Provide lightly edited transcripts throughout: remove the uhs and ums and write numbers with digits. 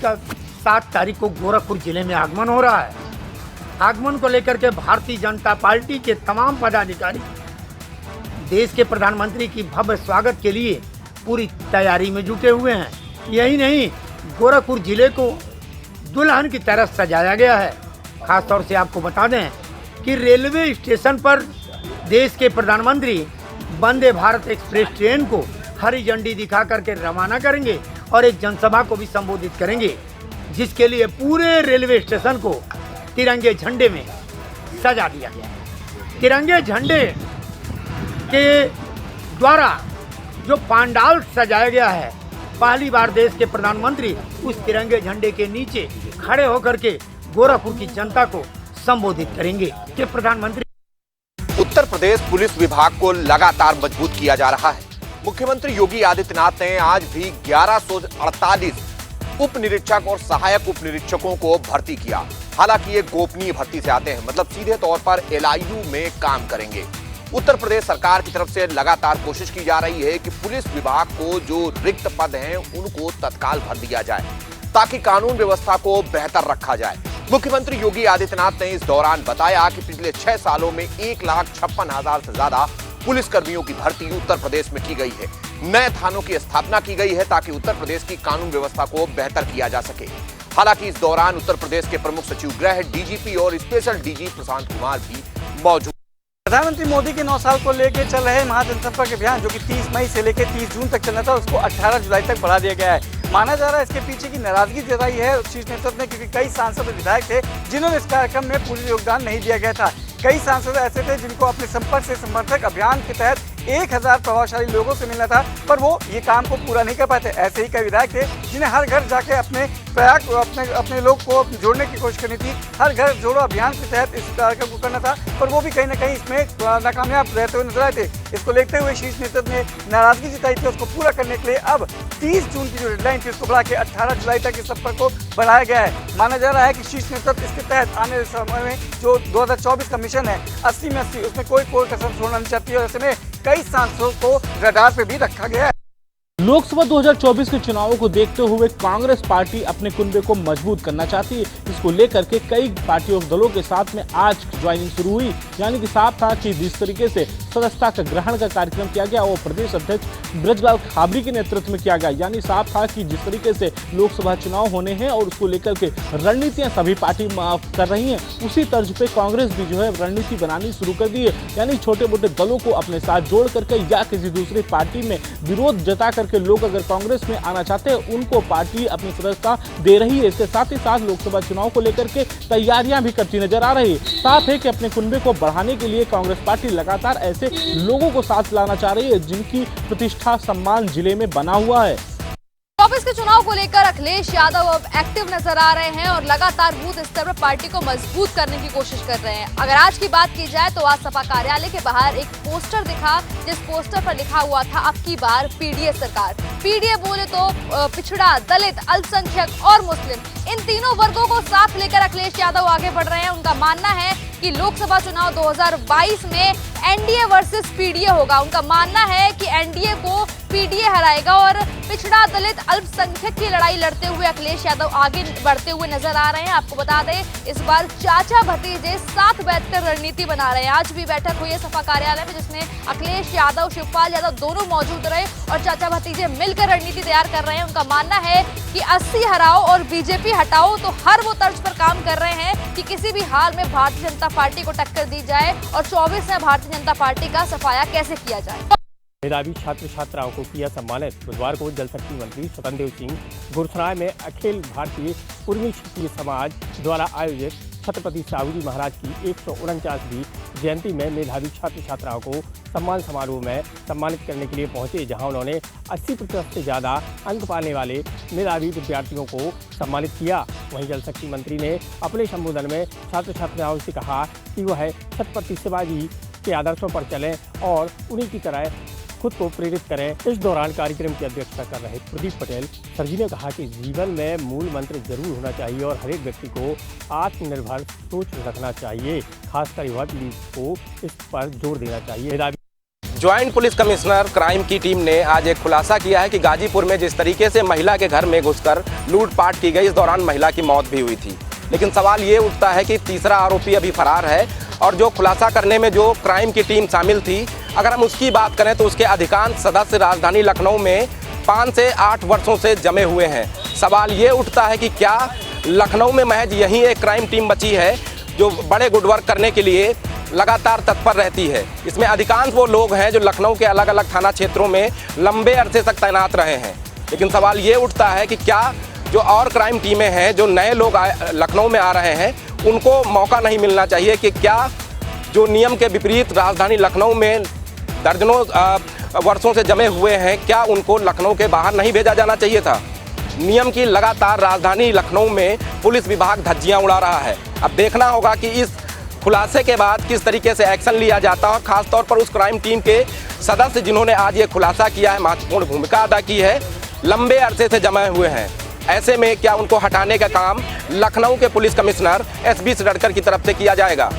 का 7 तारीख को गोरखपुर जिले में आगमन हो रहा है। आगमन को लेकर के भारतीय जनता पार्टी के तमाम पदाधिकारी देश के प्रधानमंत्री की भव्य स्वागत के लिए पूरी तैयारी में जुटे हुए हैं। यही नहीं, गोरखपुर जिले को दुल्हन की तरह सजाया गया है। खास तौर से आपको बता दें कि रेलवे स्टेशन पर देश के प्रधानमंत्री वंदे भारत एक्सप्रेस ट्रेन को हरी झंडी दिखा करके रवाना करेंगे और एक जनसभा को भी संबोधित करेंगे, जिसके लिए पूरे रेलवे स्टेशन को तिरंगे झंडे में सजा दिया गया है। तिरंगे झंडे के द्वारा जो पंडाल सजाया गया है, पहली बार देश के प्रधानमंत्री उस तिरंगे झंडे के नीचे खड़े होकर के गोरखपुर की जनता को संबोधित करेंगे कि प्रधानमंत्री। उत्तर प्रदेश पुलिस विभाग को लगातार मजबूत किया जा रहा है। मुख्यमंत्री योगी आदित्यनाथ ने आज भी 1148 उप निरीक्षक और सहायक उप निरीक्षकों को भर्ती किया। हालांकि ये गोपनीय भर्ती से आते हैं, मतलब सीधे तौर पर एलआईयू में काम करेंगे। उत्तर प्रदेश सरकार की तरफ से लगातार कोशिश की जा रही है कि पुलिस विभाग को जो रिक्त पद हैं उनको तत्काल भर दिया जाए, ताकि कानून व्यवस्था को बेहतर रखा जाए। मुख्यमंत्री योगी आदित्यनाथ ने इस दौरान बताया कि पिछले 6 सालों में 1,56,000 से ज्यादा पुलिसकर्मियों की भर्ती उत्तर प्रदेश में की गई है। नए थानों की स्थापना की गई है ताकि उत्तर प्रदेश की कानून व्यवस्था को बेहतर किया जा सके। हालांकि इस दौरान उत्तर प्रदेश के प्रमुख सचिव गृह, डीजीपी और स्पेशल डीजी प्रशांत कुमार भी मौजूद। प्रधानमंत्री मोदी के 9 साल को लेकर चल रहे महाजनसंपर्क अभियान, जो कि 30 मई से लेकर 30 जून तक चलना था, उसको 18 जुलाई तक बढ़ा दिया गया है। माना जा रहा है इसके पीछे की नाराजगी जताई है शीर्ष नेतृत्व ने, क्योंकि कई सांसद और विधायक थे जिन्होंने इस कार्यक्रम में पूर्ण योगदान नहीं दिया गया था। कई सांसद ऐसे थे जिनको अपने संपर्क से समर्थक अभियान के तहत 1000 प्रभावशाली लोगों से मिलना था, पर वो ये काम को पूरा नहीं कर पाते। ऐसे ही कई विधायक थे जिन्हें हर घर जाके अपने लोग को जोड़ने की कोशिश करनी थी। हर घर जोड़ो अभियान के तहत इस कार्यक्रम को करना था, पर वो भी कहीं ना कहीं इसमें नाकामयाब रहते हुए नजर आए थे। इसको लेते हुए शीर्ष नेतृत्व ने नाराजगी जताई थी। उसको पूरा करने के लिए अब 30 जून की जो डेडलाइन थी उसको बढ़ा के 18 जुलाई तक इस संपर्क को बढ़ाया गया है। माना जा रहा है कि शीर्ष नेतृत्व इसके तहत आने वाले समय में जो 2024 का मिशन है 80 में 80, उसमें कोई कसर छोड़ना नहीं चाहती है। ऐसे में कई सांसदों को रडार पे भी रखा गया है। लोकसभा 2024 के चुनावों को देखते हुए कांग्रेस पार्टी अपने कुनबे को मजबूत करना चाहती है। इसको लेकर के कई पार्टियों और दलों के साथ में आज ज्वाइनिंग शुरू हुई। यानी कि साफ था कि जिस तरीके से सदस्यता का ग्रहण का कार्यक्रम किया गया वो प्रदेश अध्यक्ष ब्रजलाल खाबरी के नेतृत्व में किया गया। यानी साफ था कि जिस तरीके से लोकसभा चुनाव होने हैं और उसको लेकर के रणनीतियां सभी पार्टी कर रही हैं, उसी तर्ज पे कांग्रेस भी जो है रणनीति बनानी शुरू कर दी है। यानी छोटे मोटे दलों को अपने साथ जोड़ करके या किसी दूसरी पार्टी में विरोध जता करके लोग अगर कांग्रेस में आना चाहते हैं उनको पार्टी अपनी सदस्यता दे रही है। इसके साथ ही साथ लोकसभा चुनाव को लेकर के तैयारियां भी करती नजर आ रही है। साफ है कि अपने कुनबे को बढ़ाने के लिए कांग्रेस पार्टी लगातार ऐसे लोगों को साथ लाना चाह रही है जिनकी प्रतिष्ठा सम्मान जिले में बना हुआ है। वापस के चुनाव को लेकर अखिलेश यादव अब एक्टिव नजर आ रहे हैं और लगातार बूथ स्तर पर पार्टी को मजबूत करने की कोशिश कर रहे हैं। अगर आज की बात की जाए तो आज सपा कार्यालय के बाहर एक पोस्टर दिखा, जिस पोस्टर पर लिखा हुआ था अब की बार पीडीए सरकार। पीडीए बोले तो पिछड़ा, दलित, अल्पसंख्यक और मुस्लिम, इन तीनों वर्गों को साथ लेकर अखिलेश यादव आगे बढ़ रहे हैं। उनका मानना है कि लोकसभा चुनाव 2022 में एनडीए वर्सेस पीडीए होगा। उनका मानना है कि एनडीए को पीडीए हराएगा और पिछड़ा, दलित, अल्पसंख्यक की लड़ाई लड़ते हुए अखिलेश यादव आगे बढ़ते हुए नजर आ रहे हैं। आपको बता दें इस बार चाचा भतीजे साथ बैठकर रणनीति बना रहे हैं। आज भी बैठक हुई है सपा कार्यालय में, जिसमें अखिलेश यादव, शिवपाल यादव दोनों मौजूद रहे और चाचा भतीजे मिलकर रणनीति तैयार कर रहे हैं। उनका मानना है कि 80 हराओ और बीजेपी हटाओ, तो हर वो तर्ज पर काम कर रहे हैं कि किसी भी हाल में भारतीय जनता पार्टी को टक्कर दी जाए और 24 में भारतीय जनता पार्टी का सफाया कैसे किया जाए। मेधावी छात्र छात्राओं को किया सम्मानित। बुधवार को जल शक्ति मंत्री स्वतंत्र देव सिंह गुरसराय में अखिल भारतीय उर्मी क्षत्रिय समाज द्वारा आयोजित छत्रपति साहूजी महाराज की 149वीं जयंती में मेधावी छात्र छात्राओं को सम्मान समारोह में सम्मानित करने के लिए पहुंचे, जहां उन्होंने 80% से ज़्यादा अंक पाने वाले मेधावी विद्यार्थियों को सम्मानित किया। वहीं जल शक्ति मंत्री ने अपने संबोधन में छात्र छात्राओं से कहा कि वह छत्रपति शिवाजी के आदर्शों पर चलें और उन्हीं की तरह खुद को प्रेरित करें। इस दौरान कार्यक्रम की अध्यक्षता कर रहे प्रदीप पटेल सर जी ने कहा कि जीवन में मूल मंत्र जरूर होना चाहिए और हर एक व्यक्ति को आत्मनिर्भर सोच रखना चाहिए। खासकर युवा पीढ़ी को इस पर जोर देना चाहिए। ज्वाइंट पुलिस कमिश्नर क्राइम की टीम ने आज एक खुलासा किया है कि गाजीपुर में जिस तरीके से महिला के घर में घुसकर लूटपाट की गई, इस दौरान महिला की मौत भी हुई थी। लेकिन सवाल ये उठता है कि तीसरा आरोपी अभी फरार है और जो खुलासा करने में जो क्राइम की टीम शामिल थी, अगर हम उसकी बात करें तो उसके अधिकांश सदस्य राजधानी लखनऊ में 5 से 8 वर्षों से जमे हुए हैं। सवाल ये उठता है कि क्या लखनऊ में महज यही एक क्राइम टीम बची है जो बड़े गुड वर्क करने के लिए लगातार तत्पर रहती है। इसमें अधिकांश वो लोग हैं जो लखनऊ के अलग अलग थाना क्षेत्रों में लंबे अरसे तक तैनात रहे हैं। लेकिन सवाल ये उठता है कि क्या जो और क्राइम टीमें हैं, जो नए लोग लखनऊ में आ रहे हैं, उनको मौका नहीं मिलना चाहिए कि क्या जो नियम के विपरीत राजधानी लखनऊ में दर्जनों वर्षों से जमे हुए हैं, क्या उनको लखनऊ के बाहर नहीं भेजा जाना चाहिए था? नियम की लगातार राजधानी लखनऊ में पुलिस विभाग धज्जियां उड़ा रहा है। अब देखना होगा कि इस खुलासे के बाद किस तरीके से एक्शन लिया जाता है। खासतौर पर उस क्राइम टीम के सदस्य जिन्होंने आज ये खुलासा किया है, महत्वपूर्ण भूमिका अदा की है, लंबे अरसे से जमे हुए हैं। ऐसे में क्या उनको हटाने का काम लखनऊ के पुलिस कमिश्नर एसबी सडरकर की तरफ से किया जाएगा?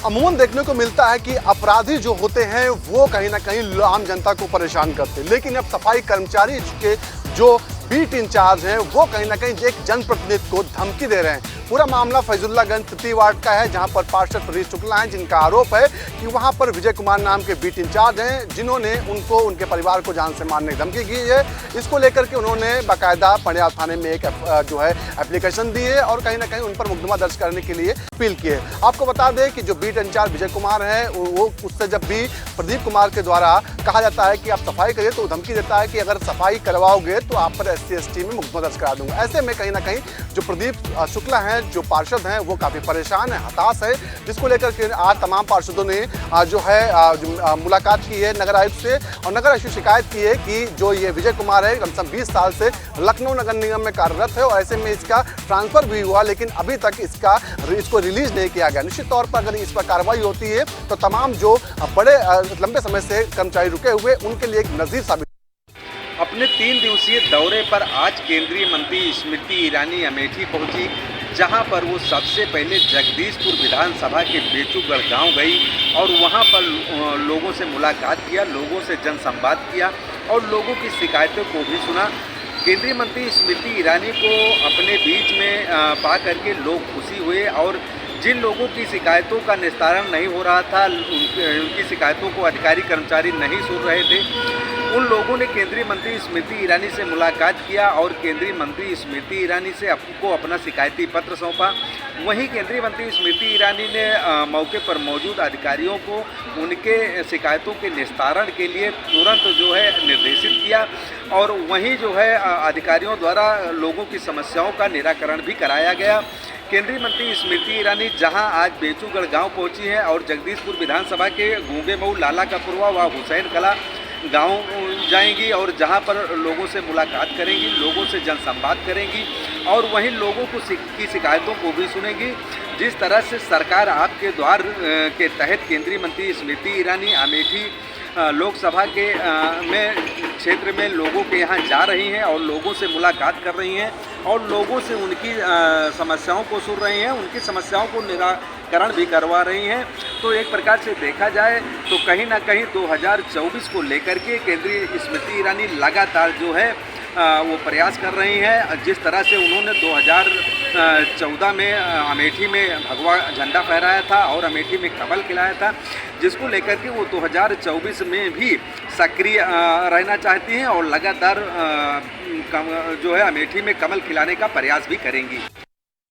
अमूमन देखने को मिलता है कि अपराधी जो होते हैं वो कहीं ना कहीं आम जनता को परेशान करते हैं, लेकिन अब सफाई कर्मचारी के जो बीट इंचार्ज हैं वो कहीं ना कहीं एक जनप्रतिनिधि को धमकी दे रहे हैं। पूरा मामला फैजुल्लागंज तृतीय वार्ड का है, जहां पर पार्षद प्रदीप शुक्ला हैं, जिनका आरोप है कि वहां पर विजय कुमार नाम के बीट इंचार्ज हैं, जिन्होंने उनको उनके परिवार को जान से मारने की धमकी दी है। इसको लेकर के उन्होंने बाकायदा पंडियाल थाने में एक जो है एप्लीकेशन दी है और कहीं ना कहीं उन पर मुकदमा दर्ज करने के लिए अपील की है। आपको बता दें कि जो बीट इंचार्ज विजय कुमार है, वो उससे जब भी प्रदीप कुमार के द्वारा कहा जाता है कि आप सफाई करिए, तो धमकी देता है कि अगर सफाई करवाओगे तो आप पर SC/ST में मुकदमा दर्ज करा दूंगा। ऐसे में कहीं ना कहीं जो प्रदीप शुक्ला हैं, जो पार्षद हैं, वो काफ़ी परेशान है, हताश है, जिसको लेकर के आज तमाम पार्षदों ने जो है मुलाकात की है नगर आयुक्त से, और नगर आयुक्त से शिकायत की है कि जो ये विजय कुमार है, कम से कम 20 साल से लखनऊ नगर निगम में कार्यरत है और ऐसे में इसका ट्रांसफर भी हुआ, लेकिन अभी तक इसको रिलीज नहीं किया गया। निश्चित तौर पर अगर इस पर कार्रवाई होती है तो तमाम जो बड़े लंबे समय से कर्मचारी रुके हुए उनके लिए एक नज़ीर साबित। अपने 3 दिवसीय दौरे पर आज केंद्रीय मंत्री स्मृति ईरानी अमेठी पहुंची, जहां पर वो सबसे पहले जगदीशपुर विधानसभा के बेचूगढ़ गांव गई और वहां पर लोगों से मुलाकात किया, लोगों से जनसंवाद किया और लोगों की शिकायतों को भी सुना। केंद्रीय मंत्री स्मृति ईरानी को अपने बीच में पा करके लोग खुशी हुए और जिन लोगों की शिकायतों का निस्तारण नहीं हो रहा था, उनकी शिकायतों को अधिकारी कर्मचारी नहीं सुन रहे थे, उन लोगों ने केंद्रीय मंत्री स्मृति ईरानी से मुलाकात किया और केंद्रीय मंत्री स्मृति ईरानी से आपको अपना शिकायती पत्र सौंपा। वहीं केंद्रीय मंत्री स्मृति ईरानी ने मौके पर मौजूद अधिकारियों को उनके शिकायतों के निस्तारण के लिए तुरंत जो है निर्देशित किया और वहीं जो है अधिकारियों द्वारा लोगों की समस्याओं का निराकरण भी कराया गया। केंद्रीय मंत्री स्मृति ईरानी जहां आज बेचूगढ़ गांव पहुंची है और जगदीशपुर विधानसभा के गूंगे मऊ लाला का पुरवा व हुसैन कला गांव जाएंगी और जहां पर लोगों से मुलाकात करेंगी, लोगों से जनसंवाद करेंगी और वहीं लोगों की शिकायतों को भी सुनेंगी। जिस तरह से सरकार आपके द्वार के तहत केंद्रीय मंत्री स्मृति ईरानी अमेठी लोकसभा के क्षेत्र में लोगों के यहाँ जा रही हैं और लोगों से मुलाकात कर रही हैं और लोगों से उनकी समस्याओं को सुन रही हैं, उनकी समस्याओं को निराकरण भी करवा रही हैं। तो एक प्रकार से देखा जाए तो कहीं ना कहीं 2024 को लेकर के केंद्रीय स्मृति ईरानी लगातार जो है वो प्रयास कर रही हैं। जिस तरह से उन्होंने 2014 में अमेठी में भगवा झंडा फहराया था और अमेठी में कमल खिलाया था, जिसको लेकर के वो 2024 में भी सक्रिय रहना चाहती हैं और लगातार जो है अमेठी में कमल खिलाने का प्रयास भी करेंगी।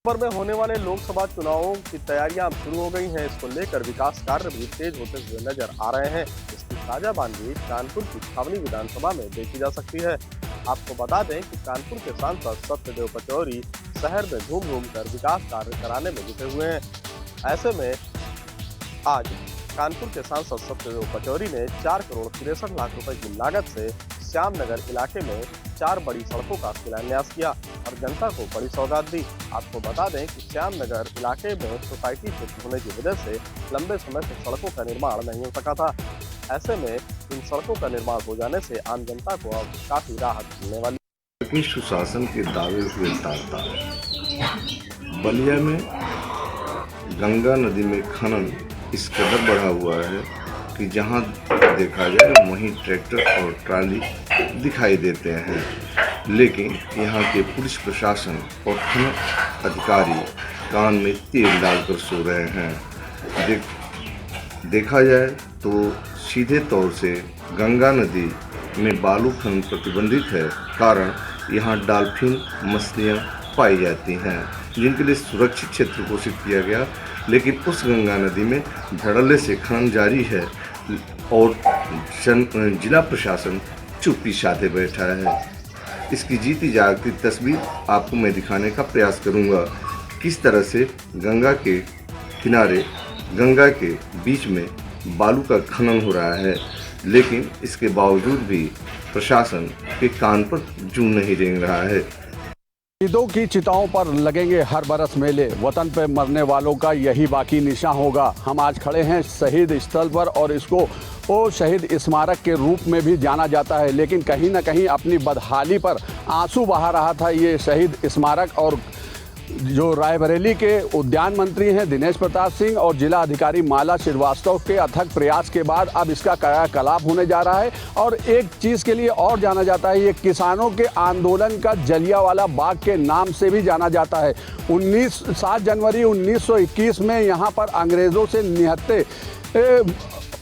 में होने वाले लोकसभा चुनावों की तैयारियां अब शुरू हो गई हैं। इसको लेकर विकास कार्य भी तेज होते हुए नजर आ रहे हैं। इसकी ताजा बानगी कानपुर की छावनी विधानसभा में देखी जा सकती है। आपको बता दें कि कानपुर के सांसद सत्यदेव पचौरी शहर में घूम घूम कर विकास कार्य कराने में जुटे हुए हैं। ऐसे में आज कानपुर के सांसद सत्यदेव पचौरी ने 4 करोड़ 63 लाख रुपए की लागत से श्यामनगर इलाके में 4 बड़ी सड़कों का शिलान्यास किया और जनता को बड़ी सौगात दी। आपको बता दें कि श्यामनगर इलाके में सोसाइटी क्षेत्र होने की वजह से लंबे समय से सड़कों का निर्माण नहीं हो सका था। ऐसे में इन सड़कों का निर्माण हो जाने से आम जनता को अब काफी राहत मिलने वाली। लेकिन सुशासन के दावे हुए तारता बलिया में गंगा नदी में खनन इस कदर बढ़ा हुआ है कि जहां देखा जाए वहीं ट्रैक्टर और ट्राली दिखाई देते हैं, लेकिन यहाँ के पुलिस प्रशासन और थाना अधिकारी कान में तेल डालकर सो रहे हैं। देखा जाए तो सीधे तौर से गंगा नदी में बालू खनन प्रतिबंधित है, कारण यहाँ डॉल्फिन मछलियाँ पाई जाती हैं, जिनके लिए सुरक्षित क्षेत्र घोषित किया गया। लेकिन उस गंगा नदी में धड़ल्ले से खनन जारी है और जिला प्रशासन चुप्पी साधे बैठा है। इसकी जीती जागती तस्वीर आपको मैं दिखाने का प्रयास करूंगा, किस तरह से गंगा के किनारे, गंगा के बीच में बालू का खनन हो रहा है, लेकिन इसके बावजूद भी प्रशासन के कान पर जूं नहीं रेंग रहा है। शहीदों की चिताओं पर लगेंगे हर बरस मेले, वतन पे मरने वालों का यही बाकी निशान होगा। हम आज खड़े हैं शहीद स्थल पर और इसको वो शहीद स्मारक के रूप में भी जाना जाता है, लेकिन कहीं ना कहीं अपनी बदहाली पर आंसू बहा रहा था ये शहीद स्मारक। और जो रायबरेली के उद्यान मंत्री हैं दिनेश प्रताप सिंह और जिला अधिकारी माला श्रीवास्तव के अथक प्रयास के बाद अब इसका कायाकलाप होने जा रहा है। और एक चीज़ के लिए और जाना जाता है, ये किसानों के आंदोलन का जलियांवाला बाग के नाम से भी जाना जाता है। 7 जनवरी 1921 में यहाँ पर अंग्रेज़ों से निहत्थे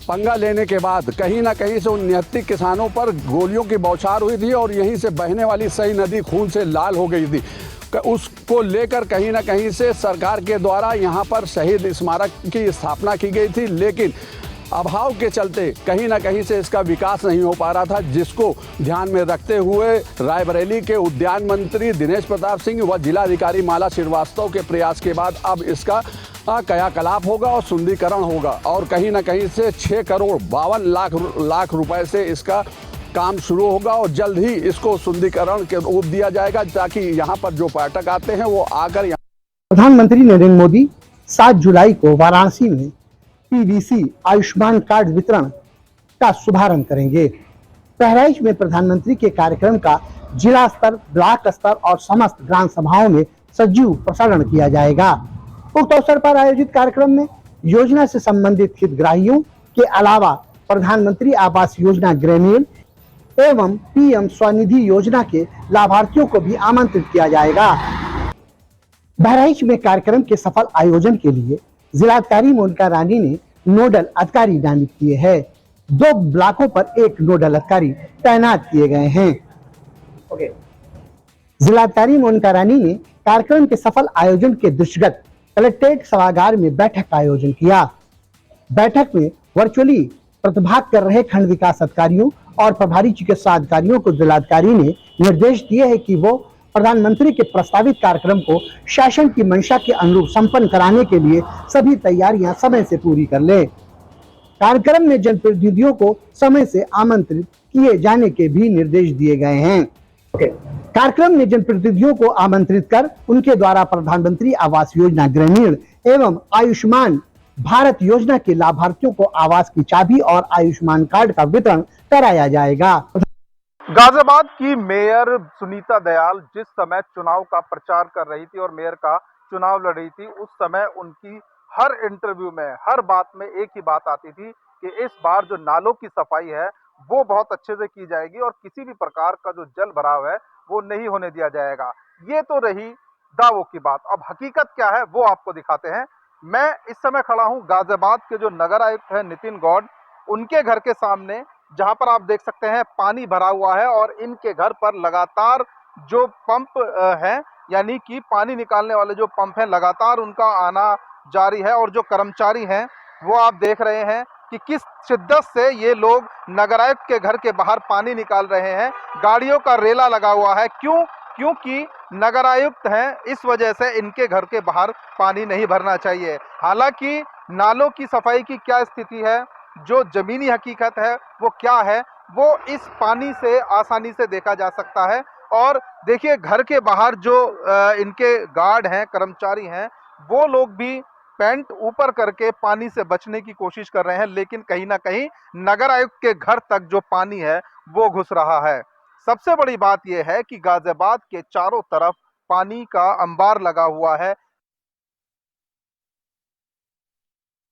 पंगा लेने के बाद कहीं ना कहीं से उन 69 किसानों पर गोलियों की बौछार हुई थी और यहीं से बहने वाली सई नदी खून से लाल हो गई थी। उसको लेकर कहीं ना कहीं से सरकार के द्वारा यहाँ पर शहीद स्मारक की स्थापना की गई थी, लेकिन अभाव के चलते कहीं ना कहीं से इसका विकास नहीं हो पा रहा था, जिसको ध्यान में रखते हुए रायबरेली के उद्यान मंत्री दिनेश प्रताप सिंह व जिलाधिकारी माला श्रीवास्तव के प्रयास के बाद अब इसका कायाकलाप होगा और सुंदरीकरण होगा। और कहीं ना कहीं से 6 करोड़ 52 लाख रुपए से इसका काम शुरू होगा और जल्द ही इसको सुंदरीकरण के रूप दिया जाएगा, ताकि यहाँ पर जो पर्यटक आते हैं वो आकर प्रधानमंत्री नरेंद्र मोदी 7 जुलाई को वाराणसी में पीवीसी आयुष्मान कार्ड वितरण का शुभारंभ करेंगे। बहराइच में प्रधानमंत्री के कार्यक्रम का जिला स्तर, ब्लॉक स्तर और समस्त ग्राम सभाओं में सजीव प्रसारण किया जाएगा। उक्त अवसर पर आयोजित कार्यक्रम में योजना से संबंधित हितग्राहियों के अलावा प्रधानमंत्री आवास योजना ग्रामीण एवं पीएम स्वनिधि योजना के लाभार्थियों को भी आमंत्रित किया जाएगा। बहराइच में कार्यक्रम के सफल आयोजन के लिए जिलाधिकारी मोनिका रानी ने नोडल अधिकारी नामित किए हैं। 2 ब्लॉकों पर 1 नोडल अधिकारी तैनात किए गए हैं। जिलाधिकारी मोनिका रानी ने कार्यक्रम के सफल आयोजन के दृष्टिगत कलेक्ट्रेट सभागार में बैठक का आयोजन किया। बैठक में वर्चुअली प्रतिभाग कर रहे खंड विकास अधिकारियों और प्रभारी चिकित्सा अधिकारियों को जिलाधिकारी ने निर्देश दिए हैं कि वो प्रधानमंत्री के प्रस्तावित कार्यक्रम को शासन की मंशा के अनुरूप संपन्न कराने के लिए सभी तैयारियां समय से पूरी कर ले। कार्यक्रम में जनप्रतिनिधियों को समय से आमंत्रित किए जाने के भी निर्देश दिए गए हैं। कार्यक्रम में जनप्रतिनिधियों को आमंत्रित कर उनके द्वारा प्रधानमंत्री आवास योजना ग्रामीण एवं आयुष्मान भारत योजना के लाभार्थियों को आवास की चाबी और आयुष्मान कार्ड का वितरण कराया जाएगा। गाजियाबाद की मेयर सुनीता दयाल जिस समय चुनाव का प्रचार कर रही थी और मेयर का चुनाव लड़ रही थी, उस समय उनकी हर इंटरव्यू में, हर बात में एक ही बात आती थी कि इस बार जो नालों की सफाई है वो बहुत अच्छे से की जाएगी और किसी भी प्रकार का जो जल भराव है वो नहीं होने दिया जाएगा। ये तो रही दावों की बात। अब हकीकत क्या है वो आपको दिखाते हैं। मैं इस समय खड़ा हूं गाजियाबाद के जो नगर आयुक्त है नितिन गौड़, उनके घर के सामने, जहां पर आप देख सकते हैं पानी भरा हुआ है और इनके घर पर लगातार जो पंप है, यानी कि पानी निकालने वाले जो पंप हैं, लगातार उनका आना जारी है। और जो कर्मचारी हैं वो आप देख रहे हैं कि किस शिद्दत से ये लोग नगर आयुक्त के घर के बाहर पानी निकाल रहे हैं। गाड़ियों का रेला लगा हुआ है। क्योंकि नगर आयुक्त हैं, इस वजह से इनके घर के बाहर पानी नहीं भरना चाहिए। हालांकि नालों की सफाई की क्या स्थिति है, जो जमीनी हकीकत है वो क्या है, वो इस पानी से आसानी से देखा जा सकता है। और देखिए घर के बाहर जो इनके गार्ड हैं, कर्मचारी हैं, वो लोग भी पैंट ऊपर करके पानी से बचने की कोशिश कर रहे हैं, लेकिन कहीं ना कहीं नगर आयुक्त के घर तक जो पानी है वो घुस रहा है। सबसे बड़ी बात यह है कि गाजियाबाद के चारों तरफ पानी का अंबार लगा हुआ है।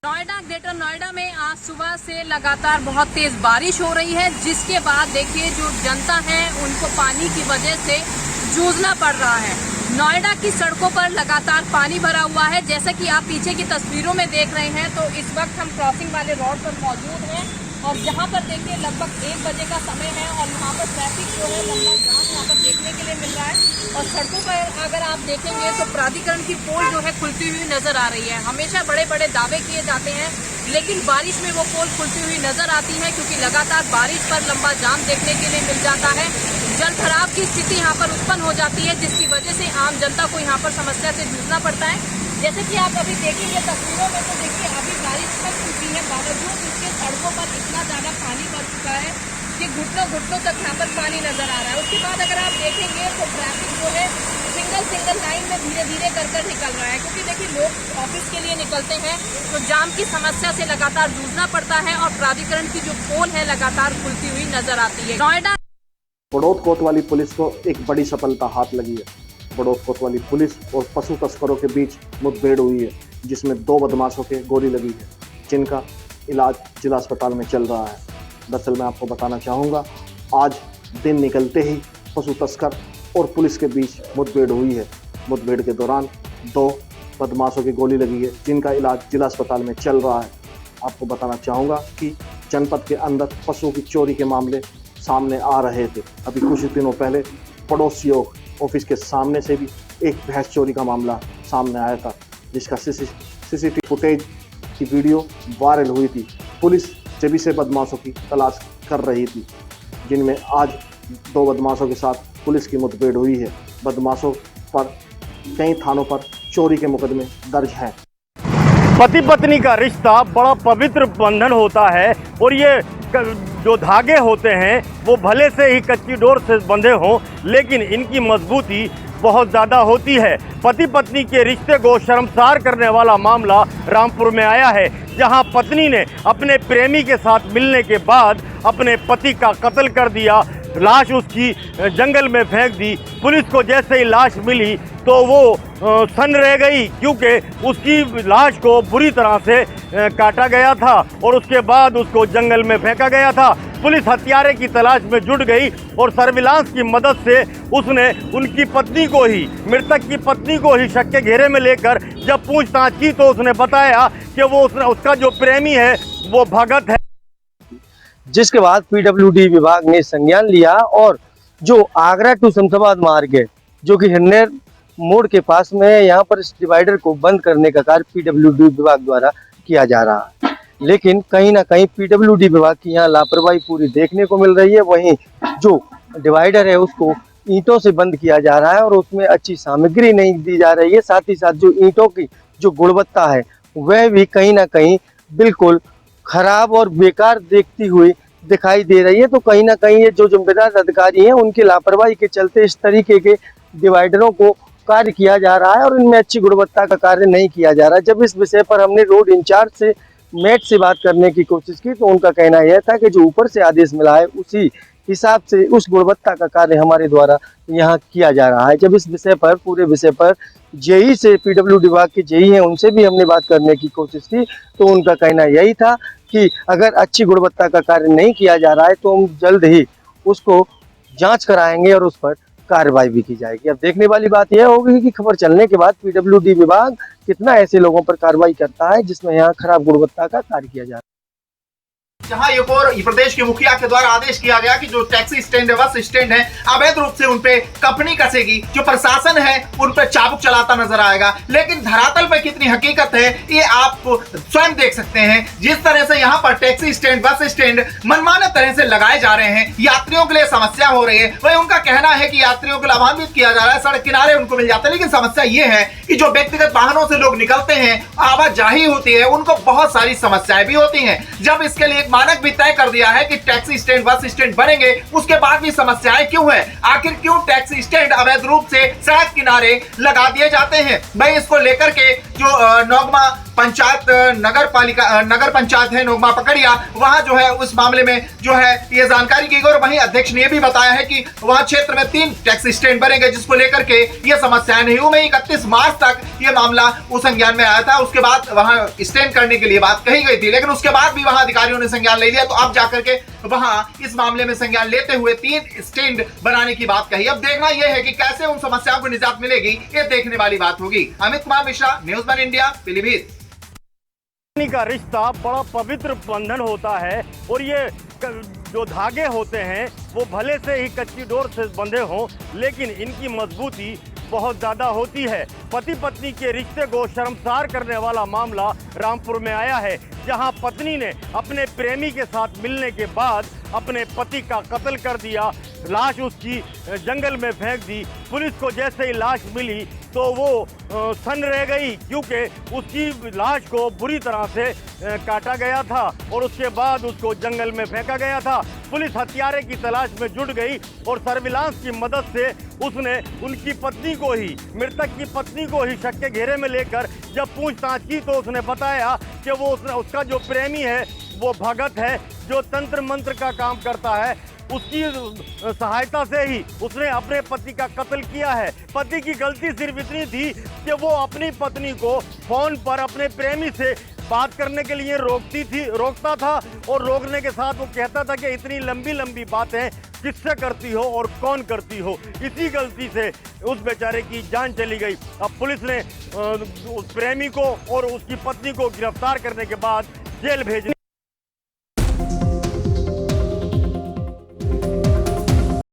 नोएडा, ग्रेटर नोएडा में आज सुबह से लगातार बहुत तेज बारिश हो रही है, जिसके बाद देखिए जो जनता है उनको पानी की वजह से जूझना पड़ रहा है। नोएडा की सड़कों पर लगातार पानी भरा हुआ है। जैसा कि आप पीछे की तस्वीरों में देख रहे हैं, तो इस वक्त हम क्रॉसिंग वाले रोड पर मौजूद हैं और जहां पर देखिए लगभग 1 बजे का समय है और यहाँ पर ट्रैफिक जो है लंबा जाम यहाँ पर देखने के लिए मिल रहा है। और सड़कों पर अगर आप देखेंगे तो प्राधिकरण की पोल जो है खुलती हुई नजर आ रही है। हमेशा बड़े बड़े दावे किए जाते हैं, लेकिन बारिश में वो पोल खुलती हुई नजर आती है, क्योंकि लगातार बारिश पर लंबा जाम देखने के लिए मिल जाता है। जल भराव की स्थिति यहाँ पर उत्पन्न हो जाती है, जिसकी वजह से आम जनता को यहाँ पर समस्या से जूझना पड़ता है। जैसे कि आप अभी देखेंगे तस्वीरों में, तो देखिए अभी बारिश कम चुकी है, बावजूद इसके सड़कों पर इतना ज़्यादा पानी भर चुका है कि घुटनों तक यहाँ पर पानी नजर आ रहा है। उसके बाद अगर आप देखेंगे तो ट्रैफिक जो है सिंगल लाइन में धीरे धीरे कर निकल रहा है, क्योंकि देखिए लोग ऑफिस के लिए निकलते हैं तो जाम की समस्या से लगातार जूझना पड़ता है और प्राधिकरण की जो पोल है लगातार खुलती हुई नजर आती है। नोएडा बड़ौद कोतवाली पुलिस को एक बड़ी सफलता हाथ लगी है। बड़ौद कोतवाली पुलिस और पशु तस्करों के बीच मुठभेड़ हुई है, जिसमें 2 बदमाशों के गोली लगी है, जिनका इलाज जिला अस्पताल में चल रहा है। दरअसल मैं आपको बताना चाहूँगा, आज दिन निकलते ही पशु तस्कर और पुलिस के बीच मुठभेड़ हुई है। मुठभेड़ के दौरान 2 बदमाशों की गोली लगी है, जिनका इलाज जिला अस्पताल में चल रहा है। आपको बताना चाहूँगा कि जनपद के अंदर पशुओं की चोरी के मामले सामने आ रहे थे। अभी कुछ दिनों पहले पड़ोसियों ऑफिस के सामने से भी एक भैंस चोरी का मामला सामने आया था, जिसका सीसीटीवी फुटेज की वीडियो वायरल हुई थी। पुलिस जब से बदमाशों की तलाश कर रही थी, जिनमें आज 2 बदमाशों के साथ पुलिस की मुठभेड़ हुई है। बदमाशों पर कई थानों पर चोरी के मुकदमे दर्ज हैं। पति पत्नी का रिश्ता बड़ा पवित्र बंधन होता है और ये जो धागे होते हैं वो भले से ही कच्ची डोर से बंधे हों, लेकिन इनकी मजबूती बहुत ज़्यादा होती है। पति पत्नी के रिश्ते को शर्मसार करने वाला मामला रामपुर में आया है, जहां पत्नी ने अपने प्रेमी के साथ मिलने के बाद अपने पति का कत्ल कर दिया, लाश उसकी जंगल में फेंक दी। पुलिस को जैसे ही लाश मिली तो वो सन्न रह गई, क्योंकि उसकी लाश को बुरी तरह से काटा गया था और उसके बाद उसको जंगल में फेंका गया था। पुलिस हत्यारे की तलाश में जुट गई और सर्विलांस की मदद से उसने उनकी पत्नी को ही, मृतक की पत्नी को ही शक के घेरे में लेकर जब पूछताछ की तो उसने बताया कि वो उसका जो प्रेमी है वो भगत है। जिसके बाद पीडब्ल्यूडी विभाग ने संज्ञान लिया और जो आगरा टू शमशाबाद मार्ग है, जो कि हिरनेर मोड़ के पास में है, यहाँ पर इस डिवाइडर को बंद करने का कार्य पीडब्ल्यूडी विभाग द्वारा किया जा रहा है। लेकिन कहीं ना कहीं पीडब्ल्यूडी विभाग की यहाँ लापरवाही पूरी देखने को मिल रही है। वहीं जो डिवाइडर है उसको ईंटों से बंद किया जा रहा है और उसमें अच्छी सामग्री नहीं दी जा रही है। साथ ही साथ जो ईंटों की जो गुणवत्ता है वह भी कहीं ना कहीं बिल्कुल खराब और बेकार देखती हुई दिखाई दे रही है। तो कहीं ना कहीं ये जो जिम्मेदार अधिकारी हैं उनकी लापरवाही के चलते इस तरीके के डिवाइडरों को कार्य किया जा रहा है और इनमें अच्छी गुणवत्ता का कार्य नहीं किया जा रहा है। जब इस विषय पर हमने रोड इंचार्ज से मेट से बात करने की कोशिश की तो उनका कहना यह था कि जो ऊपर से आदेश मिला है उसी हिसाब से उस गुणवत्ता का कार्य हमारे द्वारा यहाँ किया जा रहा है। जब इस विषय पर पूरे विषय पर जेई से पीडब्ल्यूडी विभाग के जेई हैं उनसे भी हमने बात करने की कोशिश की तो उनका कहना यही था कि अगर अच्छी गुणवत्ता का कार्य नहीं किया जा रहा है तो हम जल्द ही उसको जांच कराएंगे और उस पर कार्रवाई भी की जाएगी। अब देखने वाली बात यह होगी कि खबर चलने के बाद पीडब्ल्यूडी विभाग कितना ऐसे लोगों पर कार्रवाई करता है जिसमें यहाँ खराब गुणवत्ता का कार्य किया जा रहा है। जहां एक और प्रदेश के मुखिया के द्वारा आदेश किया गया कि जो टैक्सी स्टैंड है, बस स्टैंड है, अवैध रूप से उनपे कंपनी कसेगी, जो प्रशासन है उन पर चाबुक चलाता नजर आएगा। लेकिन धरातल पर कितनी हकीकत है ये आप स्वयं देख सकते हैं। जिस तरह से यहाँ पर टैक्सी स्टैंड, बस स्टैंड मनमाने तरह से लगाए जा रहे हैं, यात्रियों के लिए समस्या हो रही है। वही उनका कहना है कि यात्रियों को लाभान्वित किया जा रहा है, सड़क किनारे उनको मिल जाता है। लेकिन समस्या ये है कि जो व्यक्तिगत वाहनों से लोग निकलते हैं, आवाजाही होती है, उनको बहुत सारी समस्याएं भी होती है। जब इसके लिए मानक भी तय कर दिया है कि टैक्सी स्टैंड, बस स्टैंड बनेंगे, उसके बाद भी समस्याएं क्यों है? आखिर क्यों टैक्सी स्टैंड अवैध रूप से सड़क किनारे लगा दिए जाते हैं? भाई इसको लेकर के जो नौगमा पंचायत नगर पंचायत है नोगमा पकड़िया, वहां जो है उस मामले में जो है ये जानकारी की गई। और वहीं अध्यक्ष ने भी बताया है कि वहां क्षेत्र में 3 टैक्सी स्टैंड बनेंगे, जिसको लेकर के ये समस्याएं नहीं हुई। 31 मार्च तक ये मामला उस संज्ञान में आया था, उसके बाद वहां स्टैंड करने के लिए बात कही गई थी, लेकिन उसके बाद भी वहां अधिकारियों ने संज्ञान ले लिया। तो अब जाकर के वहां इस मामले में संज्ञान लेते हुए 3 स्टैंड बनाने की बात कही। अब देखना यह है कि कैसे उन समस्याओं को निजात मिलेगी, ये देखने वाली बात होगी। Amit Kumar Mishra, news 1 India, Pilibhit. का रिश्ता बड़ा पवित्र बंधन होता है और ये जो धागे होते हैं वो भले से ही कच्ची डोर से बंधे हों, लेकिन इनकी मजबूती बहुत ज़्यादा होती है। पति पत्नी के रिश्ते को शर्मसार करने वाला मामला रामपुर में आया है, जहां पत्नी ने अपने प्रेमी के साथ मिलने के बाद अपने पति का कत्ल कर दिया, लाश उसकी जंगल में फेंक दी। पुलिस को जैसे ही लाश मिली तो वो सन्न रह गई, क्योंकि उसकी लाश को बुरी तरह से काटा गया था और उसके बाद उसको जंगल में फेंका गया था। पुलिस हत्यारे की तलाश में जुट गई और सर्विलांस की मदद से उसने उनकी पत्नी को ही, मृतक की पत्नी को ही शक के घेरे में लेकर जब पूछताछ की तो उसने बताया कि वो उसका जो प्रेमी है वो भगत है, जो तंत्र मंत्र का काम करता है। उसकी सहायता से ही उसने अपने पति का कत्ल किया है। पति की गलती सिर्फ इतनी थी कि वो अपनी पत्नी को फोन पर अपने प्रेमी से बात करने के लिए रोकता था और रोकने के साथ वो कहता था कि इतनी लंबी लंबी बातें किससे करती हो और कौन करती हो। इसी गलती से उस बेचारे की जान चली गई। अब पुलिस ने उस प्रेमी को और उसकी पत्नी को गिरफ्तार करने के बाद जेल भेजने